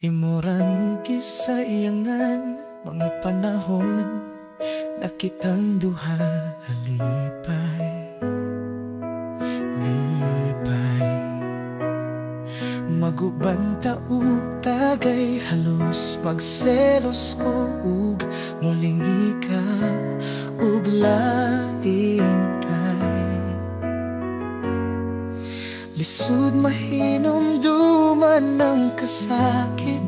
Imurang gisayangan mga panahon na kitang duha lipay maguban taug tagay halos magselos ko ug muling ika ug laing kay lisod mahinumduman ng kasakit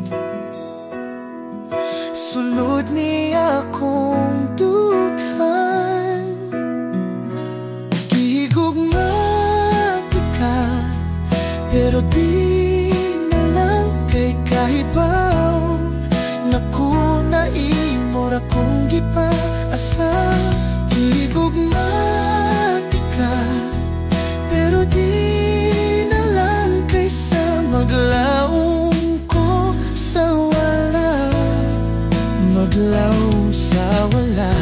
sulod niya akong dughan gihigugma ka pero di na lang kay kahibaw naku na imora kong gipaasa gihigugma ka pero di na lang kaysa maglaong ko sa wala maglaong sa wala.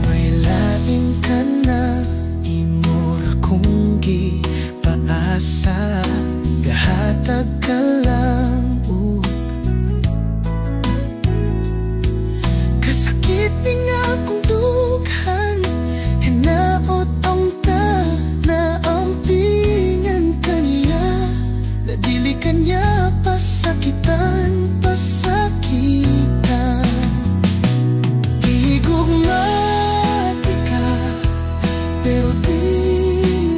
May lain ka na imura kong gipaasa gahatag ka lang kasakit ni nga kong dughan hinaot ang ta na ampingan kaniya na dili kanya pasakitan gihigugma ka pero di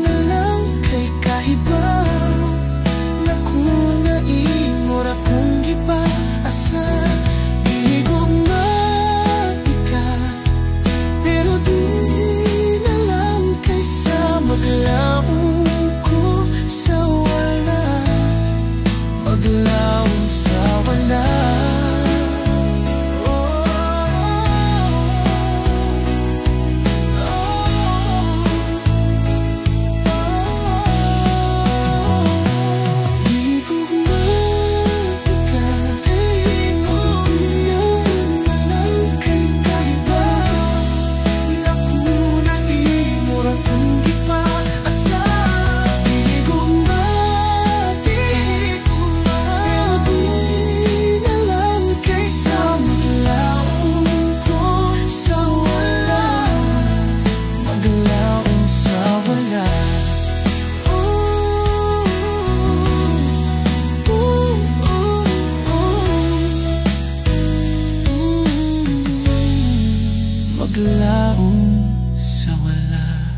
na lang kay kahibaw naku na imura kong gipaasa gihigugma ka pero di na lang kaysa maglaong ko sa wala maglaong sa wala. Maglaong sa wala.